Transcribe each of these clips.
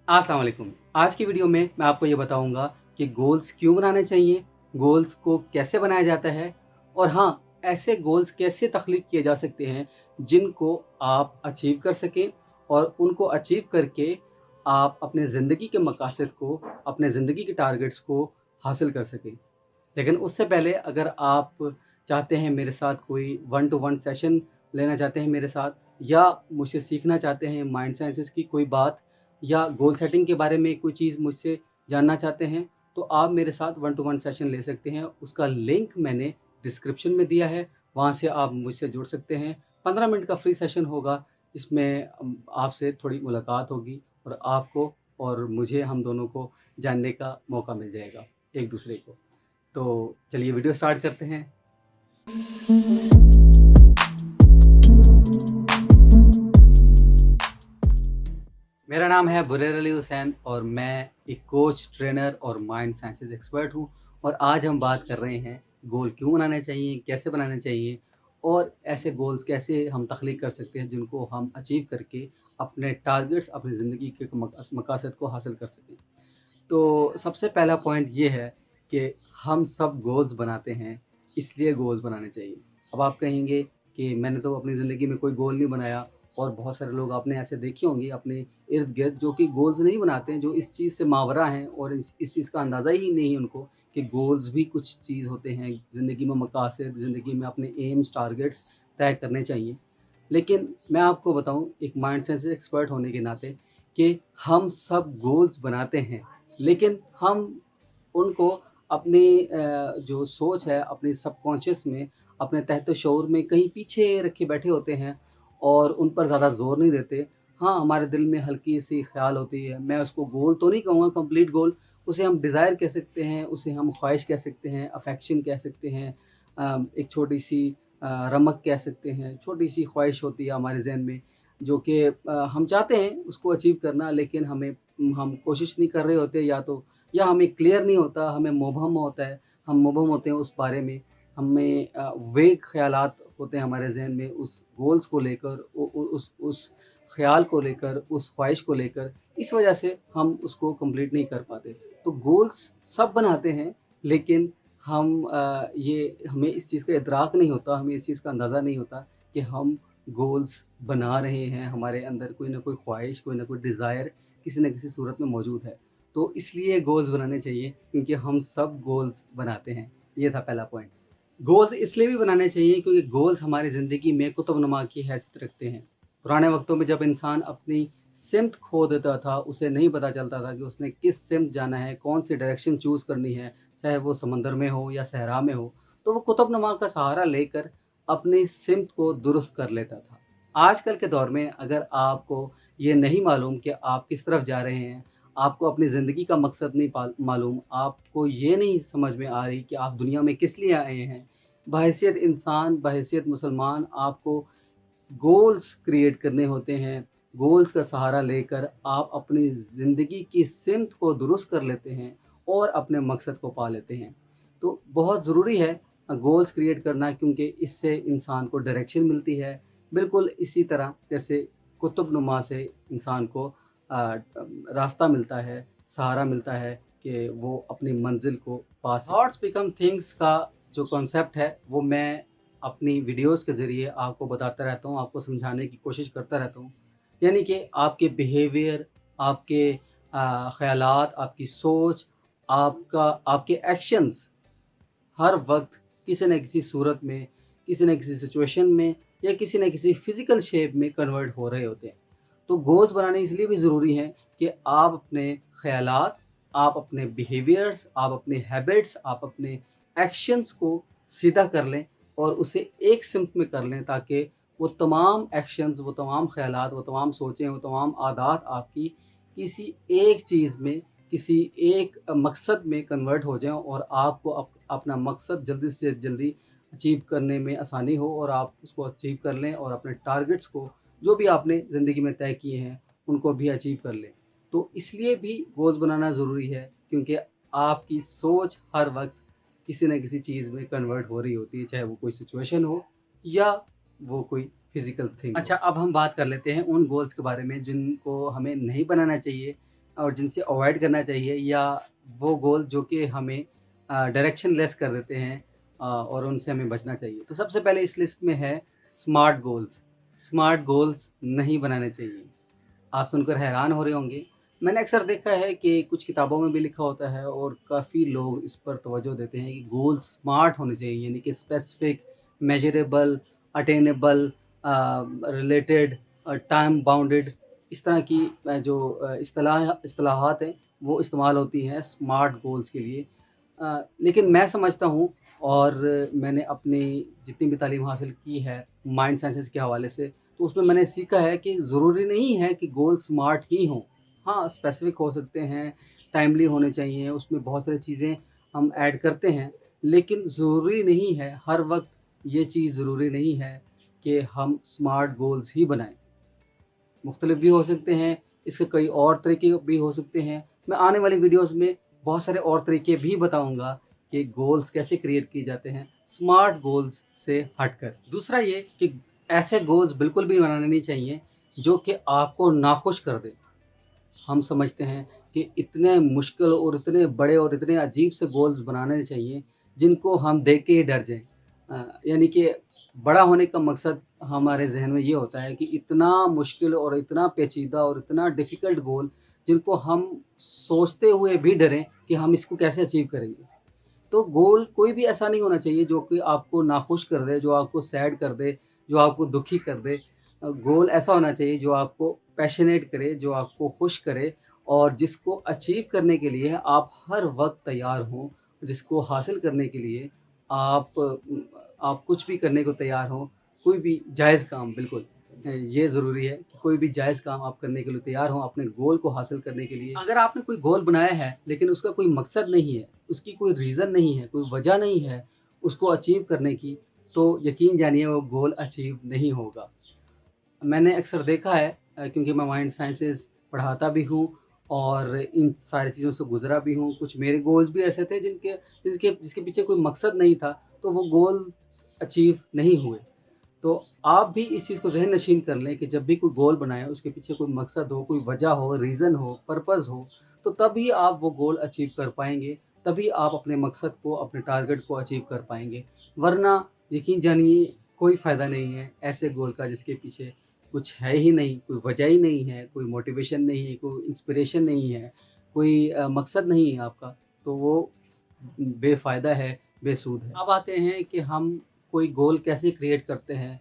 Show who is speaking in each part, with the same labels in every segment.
Speaker 1: अस्सलाम वालेकुम। आज की वीडियो में मैं आपको ये बताऊंगा कि गोल्स क्यों बनाने चाहिए, गोल्स को कैसे बनाया जाता है और हाँ, ऐसे गोल्स कैसे तख्लीक किए जा सकते हैं जिनको आप अचीव कर सकें और उनको अचीव करके आप अपने ज़िंदगी के मकासद को, अपने ज़िंदगी के टारगेट्स को हासिल कर सकें। लेकिन उससे पहले अगर आप चाहते हैं मेरे साथ कोई वन टू वन सेशन लेना चाहते हैं मेरे साथ या मुझसे सीखना चाहते हैं माइंड साइंसेस की कोई बात या गोल सेटिंग के बारे में कोई चीज़ मुझसे जानना चाहते हैं, तो आप मेरे साथ वन टू वन सेशन ले सकते हैं। उसका लिंक मैंने डिस्क्रिप्शन में दिया है, वहाँ से आप मुझसे जुड़ सकते हैं। 15 मिनट का फ्री सेशन होगा, इसमें आपसे थोड़ी मुलाकात होगी और आपको और मुझे, हम दोनों को जानने का मौका मिल जाएगा एक दूसरे को। तो चलिए वीडियो स्टार्ट करते हैं। मेरा नाम है बुरेर अली हुसैन और मैं एक कोच, ट्रेनर और माइंड साइंसेस एक्सपर्ट हूँ। और आज हम बात कर रहे हैं गोल क्यों बनाने चाहिए, कैसे बनाने चाहिए और ऐसे गोल्स कैसे हम तख्लीक कर सकते हैं जिनको हम अचीव करके अपने टारगेट्स, अपनी ज़िंदगी के मकासद को हासिल कर सकें। तो सबसे पहला पॉइंट ये है कि हम सब गोल्स बनाते हैं, इसलिए गोल्स बनाने चाहिए। अब आप कहेंगे कि मैंने तो अपनी ज़िंदगी में कोई गोल नहीं बनाया, और बहुत सारे लोग आपने ऐसे देखे होंगे अपने इर्द-गिर्द जो कि गोल्स नहीं बनाते हैं, जो इस चीज़ से मावरा हैं और इस चीज़ का अंदाज़ा ही नहीं है उनको कि गोल्स भी कुछ चीज़ होते हैं। ज़िंदगी में मकासद, ज़िंदगी में अपने एम्स, टारगेट्स तय करने चाहिए। लेकिन मैं आपको बताऊँ एक माइंड साइंस एक्सपर्ट होने के नाते कि हम सब गोल्स बनाते हैं, लेकिन हम उनको अपनी जो सोच है, अपनी सबकॉन्शियस में, अपने तहत-ए-शऊर में कहीं पीछे रखे बैठे होते हैं और उन पर ज़्यादा ज़ोर नहीं देते। हाँ, हमारे दिल में हल्की-सी ख़्याल होती है, मैं उसको गोल तो नहीं कहूँगा कंप्लीट गोल, उसे हम डिज़ायर कह सकते हैं, उसे हम ख़्वाहिश कह सकते हैं, अफ़ेक्शन कह सकते हैं, एक छोटी-सी रमक कह सकते हैं, छोटी-सी ख़्वाहिश होती है हमारे ज़हन में, जो कि हम चाहते हैं उसको अचीव करना, लेकिन हम कोशिश नहीं कर रहे होते, या हमें क्लियर नहीं होता, हमें मुबहम होता है, हम मुबहम होते हैं उस बारे में, हमें वेग ख़यालात होते हैं हमारे ज़हन में उस गोल्स को लेकर, उ उ उस ख़्याल को लेकर, उस ख़्वाहिश को लेकर, इस वजह से हम उसको कंप्लीट नहीं कर पाते। तो गोल्स सब बनाते हैं, लेकिन ये हमें इस चीज़ का इदराक नहीं होता, हमें इस चीज़ का अंदाज़ा नहीं होता कि हम गोल्स बना रहे हैं, हमारे अंदर कोई ना कोई ख़्वाहिश, कोई ना कोई डिज़ायर किसी न किसी सूरत में मौजूद है। तो इसलिए गोल्स बनाने चाहिए क्योंकि हम सब गोल्स बनाते हैं। ये था पहला पॉइंट। गोल्स इसलिए भी बनाने चाहिए क्योंकि गोल्स हमारी ज़िंदगी में कुतुब-नुमा की हैसियत रखते हैं। पुराने वक़्तों में जब इंसान अपनी सिमत खो देता था, उसे नहीं पता चलता था कि उसने किस सिमत जाना है, कौन-सी डायरेक्शन चूज़ करनी है, चाहे वो समंदर में हो या सहरा में हो, तो वो कुतुब-नुमा का सहारा लेकर अपनी सिमत को दुरुस्त कर लेता था। आजकल के दौर में अगर आपको ये नहीं मालूम कि आप किस तरफ जा रहे हैं, आपको अपनी ज़िंदगी का मकसद नहीं मालूम, आपको ये नहीं समझ में आ रही कि आप दुनिया में किस लिए आए हैं, बहैसियत इंसान, बहैसियत मुसलमान आपको गोल्स क्रिएट करने होते हैं। गोल्स का सहारा लेकर आप अपनी ज़िंदगी की सिमत को दुरुस्त कर लेते हैं और अपने मकसद को पा लेते हैं। तो बहुत ज़रूरी है गोल्स क्रिएट करना, क्योंकि इससे इंसान को डायरेक्शन मिलती है। बिल्कुल इसी तरह जैसे कुतुब-नुमा से इंसान को रास्ता मिलता है, सहारा मिलता है कि वो अपनी मंज़िल को पा सके। थॉट्स बिकम थिंग्स का जो कॉन्सेप्ट है, वो मैं अपनी वीडियोज़ के ज़रिए आपको बताता रहता हूँ, आपको समझाने की कोशिश करता रहता हूँ। यानी कि आपके बिहेवियर, आपके ख़यालात, आपकी सोच, आपके एक्शंस हर वक़्त किसी न किसी सूरत में, किसी न किसी सिचुएशन में या किसी न किसी फ़िज़िकल शेप में कन्वर्ट हो रहे होते हैं। तो गोल्स बनाने इसलिए भी ज़रूरी हैं कि आप अपने ख़यालात, आप अपने बिहेवियर्स, आप अपने हैबिट्स, आप अपने एक्शंस को सीधा कर लें और उसे एक सिमत में कर लें, ताकि वो तमाम एक्शंस, वो तमाम ख़यालात, वो तमाम सोचें, वो तमाम आदत आपकी किसी एक चीज़ में, किसी एक मकसद में कन्वर्ट हो जाएँ और आपको अपना मकसद जल्दी से जल्दी अचीव करने में आसानी हो और आप उसको अचीव कर लें और अपने टारगेट्स को, जो भी आपने ज़िंदगी में तय किए हैं, उनको भी अचीव कर लें। तो इसलिए भी गोल्स बनाना ज़रूरी है, क्योंकि आपकी सोच हर वक़्त किसी न किसी चीज़ में कन्वर्ट हो रही होती है, चाहे वो कोई सिचुएशन हो या वो कोई फ़िज़िकल थिंग हो। अच्छा, अब हम बात कर लेते हैं उन गोल्स के बारे में जिनको हमें नहीं बनाना चाहिए, और जिनसे अवॉइड करना चाहिए, या वो गोल जो कि हमें डायरेक्शन लेस कर देते हैं, और उनसे हमें बचना चाहिए। तो सबसे पहले इस लिस्ट में है स्मार्ट गोल्स। स्मार्ट गोल्स नहीं बनाने चाहिए। आप सुनकर हैरान हो रहे होंगे। मैंने अक्सर देखा है कि कुछ किताबों में भी लिखा होता है और काफ़ी लोग इस पर तवज्जो देते हैं कि गोल स्मार्ट होने चाहिए, यानी कि specific, measurable, attainable, related, time bounded. इस तरह की इस्तिलाहात हैं, वो इस्तेमाल होती हैं स्मार्ट गोल्स के लिए। लेकिन मैं समझता हूँ, और मैंने अपनी जितनी भी तालीम हासिल की है माइंड साइंसेज़ के हवाले से, तो उसमें मैंने सीखा है कि ज़रूरी नहीं है कि गोल स्मार्ट ही हों। हाँ, स्पेसिफ़िक हो सकते हैं, टाइमली होने चाहिए, उसमें बहुत सारी चीज़ें हम ऐड करते हैं, लेकिन ज़रूरी नहीं है, हर वक़्त ये चीज़ ज़रूरी नहीं है कि हम स्मार्ट गोल्स ही बनाएँ। मुख्तलिफ भी हो सकते हैं, इसके कई और तरीके भी हो सकते हैं। मैं आने वाली वीडियोज़ में बहुत सारे और तरीके भी बताऊँगा कि गोल्स कैसे क्रिएट किए जाते हैं, स्मार्ट गोल्स से हटकर। दूसरा ये कि ऐसे गोल्स बिल्कुल भी बनाने नहीं चाहिए जो कि आपको नाखुश कर दें। हम समझते हैं कि इतने मुश्किल और इतने बड़े और इतने अजीब से गोल्स बनाने चाहिए जिनको हम देख के ही डर जाएँ। यानी कि बड़ा होने का मकसद हमारे ज़हन में ये होता है कि इतना मुश्किल और इतना पेचीदा और इतना डिफ़िकल्ट गोल जिनको हम सोचते हुए भी डरें कि हम इसको कैसे अचीव करेंगे। तो गोल कोई भी ऐसा नहीं होना चाहिए जो कि आपको नाखुश कर दे, जो आपको सैड कर दे, जो आपको दुखी कर दे। गोल ऐसा होना चाहिए जो आपको पैशनेट करे, जो आपको खुश करे, और जिसको अचीव करने के लिए आप हर वक़्त तैयार हों, जिसको हासिल करने के लिए आप आप कुछ भी करने को तैयार हों, कोई भी जायज़ काम बिल्कुल। ये ज़रूरी है कि कोई भी जायज़ काम आप करने के लिए तैयार हों अपने गोल को हासिल करने के लिए। अगर आपने कोई गोल बनाया है लेकिन उसका कोई मकसद नहीं है, उसकी कोई रीज़न नहीं है, कोई वजह नहीं है उसको अचीव करने की, तो यकीन जानिए वो गोल अचीव नहीं होगा। मैंने अक्सर देखा है, क्योंकि मैं माइंड साइंसेज़ पढ़ाता भी हूँ और इन सारी चीज़ों से गुज़रा भी हूँ। कुछ मेरे गोल्स भी ऐसे थे जिसके पीछे कोई मकसद नहीं था, तो वो गोल अचीव नहीं हुए। तो आप भी इस चीज़ को ज़हन-नशीन कर लें कि जब भी कोई गोल बनाएँ, उसके पीछे कोई मकसद हो, कोई वजह हो, रीज़न हो, पर्पज़ हो, तो तभी आप वो गोल अचीव कर पाएँगे, तभी आप अपने मकसद को, अपने टारगेट को अचीव कर पाएँगे। वरना यकीन जानिए कोई फ़ायदा नहीं है ऐसे गोल का जिसके पीछे कुछ है ही नहीं, कोई वजह ही नहीं है, कोई मोटिवेशन नहीं है, कोई इंस्पिरेशन नहीं है, कोई मकसद नहीं है आपका, तो वो बेफ़ायदा है, बेसूद है। अब आते हैं कि हम कोई गोल कैसे क्रिएट करते हैं,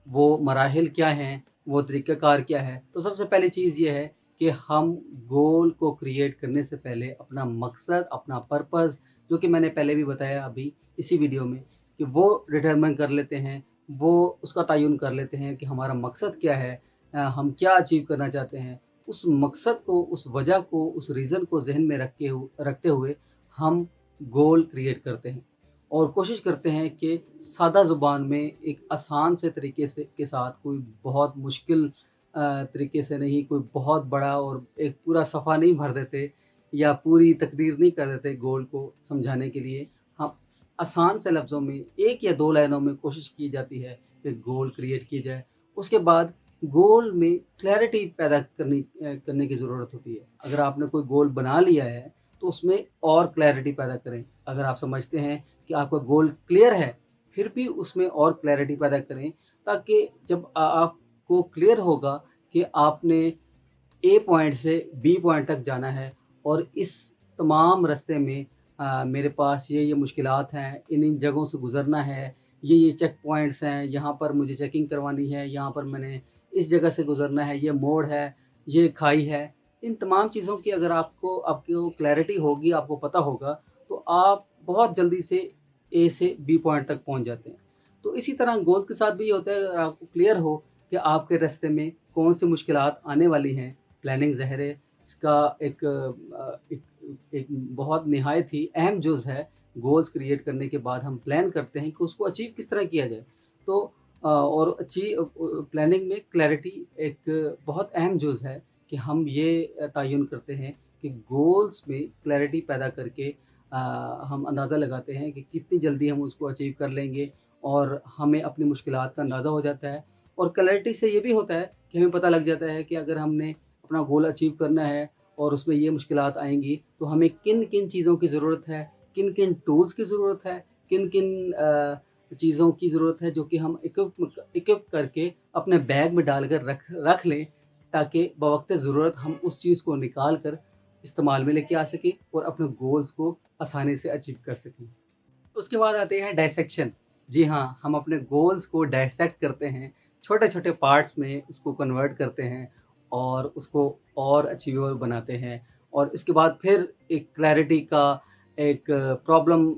Speaker 1: वो मराहिल क्या हैं, वो तरीक़ाकार क्या है। तो सबसे पहली चीज़ ये है कि हम गोल को क्रिएट करने से पहले अपना मकसद, अपना पर्पज़, जो कि मैंने पहले भी बताया अभी इसी वीडियो में, कि वो डिटरमाइन कर लेते हैं, वो उसका तयन कर लेते हैं कि हमारा मकसद क्या है, हम क्या अचीव करना चाहते हैं। उस मकसद को, उस वजह को, उस रीज़न को ज़हन में रखते हुए हम गोल क्रिएट करते हैं और कोशिश करते हैं कि सादा ज़ुबान में एक आसान से तरीके से के साथ, कोई बहुत मुश्किल तरीके से नहीं, कोई बहुत बड़ा और एक पूरा सफ़ा नहीं भर देते या पूरी तकरीर नहीं कर देते गोल को समझाने के लिए। हम आसान से लफ्ज़ों में 1 या 2 लाइनों में कोशिश की जाती है कि गोल क्रिएट की जाए। उसके बाद गोल में क्लैरिटी पैदा करने की ज़रूरत होती है। अगर आपने कोई गोल बना लिया है, तो उसमें और क्लैरिटी पैदा करें। अगर आप समझते हैं कि आपका गोल क्लियर है, फिर भी उसमें और क्लैरिटी पैदा करें, ताकि जब आपको क्लियर होगा कि आपने ए पॉइंट से बी पॉइंट तक जाना है और इस तमाम रास्ते में मेरे पास ये मुश्किलात हैं, इन जगहों से गुज़रना है, ये चेक पॉइंट्स हैं, यहाँ पर मुझे चेकिंग करवानी है, यहाँ पर मैंने इस जगह से गुज़रना है, ये मोड़ है, ये खाई है। इन तमाम चीज़ों की अगर आपको क्लैरिटी होगी, आपको पता होगा, तो आप बहुत जल्दी से ए से बी पॉइंट तक पहुँच जाते हैं। तो इसी तरह गोल के साथ भी ये होता है, अगर आपको क्लियर हो कि आपके रास्ते में कौन-सी मुश्किलात आने वाली हैं, प्लानिंग ज़ाहिर है इसका एक बहुत निहायत ही अहम जुज़ है। गोल्स क्रिएट करने के बाद हम प्लान करते हैं कि उसको अचीव किस तरह किया जाए। तो और प्लानिंग में क्लैरिटी एक बहुत अहम जुज़ है कि हम ये तयन करते हैं कि गोल्स में क्लैरिटी पैदा करके हम अंदाज़ा लगाते हैं कि कितनी जल्दी हम उसको अचीव कर लेंगे, और हमें अपनी मुश्किलात का अंदाज़ा हो जाता है। और क्लैरिटी से ये भी होता है कि हमें पता लग जाता है कि अगर हमने अपना गोल अचीव करना है और उसमें ये मुश्किलात आएँगी, तो हमें किन-किन चीज़ों की ज़रूरत है, किन-किन टूल्स की ज़रूरत है, किन-किन चीज़ों की ज़रूरत है जो कि हम इक्विप करके अपने बैग में डालकर रख रख लें, ताकि बवक़्त ज़रूरत हम उस चीज़ को निकाल कर इस्तेमाल में लेके आ सकें और अपने गोल्स को आसानी से अचीव कर सकें। उसके बाद आते हैं डायसेक्शन। जी हाँ, हम अपने गोल्स को डायसेक्ट करते हैं, छोटे-छोटे पार्ट्स में उसको कन्वर्ट करते हैं और उसको और अचीवेबल बनाते हैं और इसके बाद फिर एक क्लैरिटी का, एक प्रॉब्लम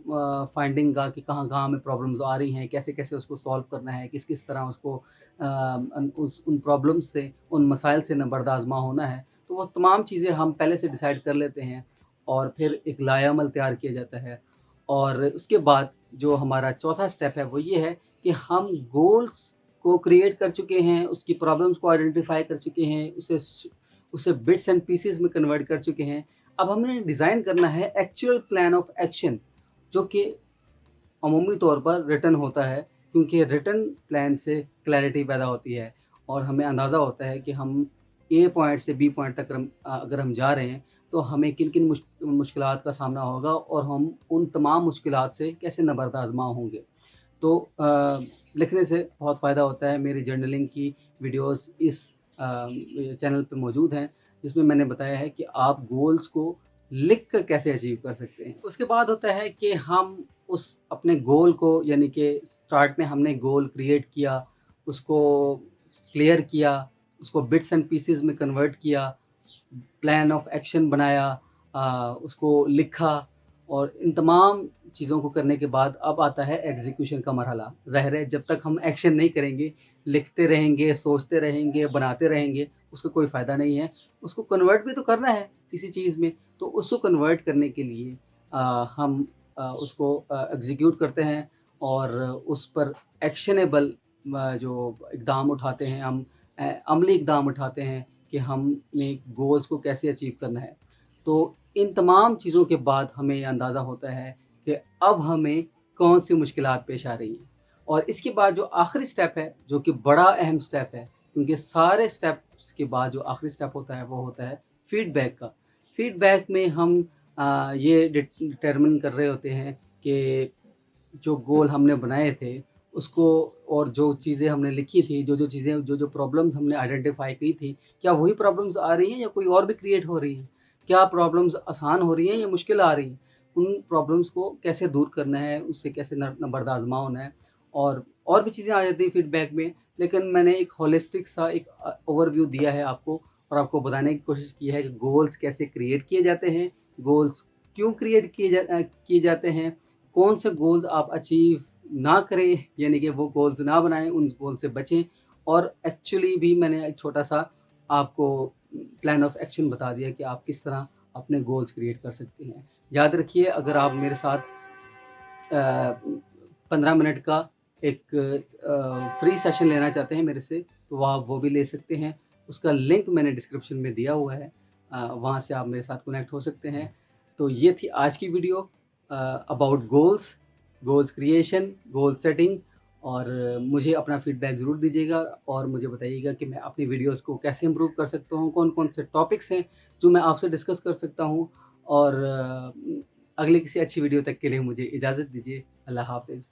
Speaker 1: फाइंडिंग का कि कहाँ-कहाँ हमें प्रॉब्लम्स आ रही हैं, कैसे-कैसे उसको सॉल्व करना है, किस-किस तरह उसको उन प्रॉब्लम्स से, उन मसाइल से नबर्द आज़मा होना है। तो वो तमाम चीज़ें हम पहले से डिसाइड कर लेते हैं और फिर एक लाएअमल तैयार किया जाता है। और उसके बाद जो हमारा चौथा स्टेप है वो ये है कि हम गोल्स को क्रिएट कर चुके हैं, उसकी प्रॉब्लम्स को आइडेंटिफ़ाई कर चुके हैं, उसे बिट्स एंड पीसेस में कन्वर्ट कर चुके हैं। अब हमने डिज़ाइन करना है एक्चुअल प्लान ऑफ एक्शन, जो कि अमूमी तौर पर रिटन होता है, क्योंकि रिटन प्लान से क्लैरिटी पैदा होती है और हमें अंदाज़ा होता है कि हम ए पॉइंट से बी पॉइंट तक अगर हम जा रहे हैं, तो हमें किन-किन मुश्किलात का सामना होगा और हम उन तमाम मुश्किलात से कैसे नबर्द आज़मा होंगे। तो लिखने से बहुत फ़ायदा होता है। मेरी जर्नलिंग की वीडियोज़ इस चैनल पे मौजूद हैं, जिसमें मैंने बताया है कि आप गोल्स को लिख कर कैसे अचीव कर सकते हैं। उसके बाद होता है कि हम उस अपने गोल को, यानी कि स्टार्ट में हमने गोल क्रिएट किया, उसको क्लियर किया, उसको बिट्स एंड पीसेस में कन्वर्ट किया, प्लान ऑफ एक्शन बनाया, उसको लिखा और इन तमाम चीज़ों को करने के बाद अब आता है एग्ज़ीक्यूशन का मरहला। ज़ाहिर है जब तक हम एक्शन नहीं करेंगे, लिखते रहेंगे, सोचते रहेंगे, बनाते रहेंगे, उसका कोई फ़ायदा नहीं है। उसको कन्वर्ट भी तो करना है किसी चीज़ में, तो उसको कन्वर्ट करने के लिए हम उसको एग्ज़ीक्यूट करते हैं और उस पर एक्शनेबल जो इक़दाम उठाते हैं हम, अमली इक़दाम उठाते हैं कि हमें गोल्स को कैसे अचीव करना है। तो इन तमाम चीज़ों के बाद हमें ये अंदाज़ा होता है कि अब हमें कौन-सी मुश्किलात पेश आ रही हैं। और इसके बाद जो आखिरी स्टेप है, जो कि बड़ा अहम स्टेप है, क्योंकि सारे स्टेप्स के बाद जो आखिरी स्टेप होता है, वो होता है फीडबैक का। फीडबैक में हम ये डिटरमिन कर रहे होते हैं कि जो गोल हमने बनाए थे, उसको और जो चीज़ें हमने लिखी थी, जो-जो चीज़ें, जो-जो प्रॉब्लम्स हमने आइडेंटिफ़ाई की थी, क्या वही प्रॉब्लम्स आ रही हैं या कोई और भी क्रिएट हो रही हैं? क्या प्रॉब्लम्स आसान हो रही हैं या मुश्किल आ रही हैं? उन प्रॉब्लम्स को कैसे दूर करना है, उससे कैसे नबर्द आज़मा होना है और भी चीज़ें आ जाती हैं फीडबैक में, लेकिन मैंने एक होलिस्टिक सा एक ओवरव्यू दिया है आपको और आपको बताने की कोशिश की है कि गोल्स कैसे क्रिएट किए जाते हैं, गोल्स क्यों क्रिएट किए जाते हैं, कौन से गोल्स आप अचीव ना करें, यानी कि वो गोल्स ना बनाएँ, उन गोल से बचें और एक्चुअली भी मैंने एक छोटा-सा आपको प्लान ऑफ एक्शन बता दिया कि आप किस तरह अपने गोल्स क्रिएट कर सकते हैं। याद रखिए, अगर आप मेरे साथ 15 मिनट का एक फ्री सेशन लेना चाहते हैं मेरे से, तो आप वो भी ले सकते हैं। उसका लिंक मैंने डिस्क्रिप्शन में दिया हुआ है। वहाँ से आप मेरे साथ कनेक्ट हो सकते हैं। तो ये थी आज की video about goals, goals creation, goal setting और मुझे अपना फीडबैक ज़रूर दीजिएगा और मुझे बताइएगा कि मैं अपनी वीडियोज़ को कैसे इम्प्रूव कर सकता हूँ, कौन-कौन से टॉपिक्स हैं जो मैं आपसे डिस्कस कर सकता हूँ और अगली किसी अच्छी वीडियो तक के लिए मुझे इजाज़त दीजिए। अल्लाह हाफ़िज़।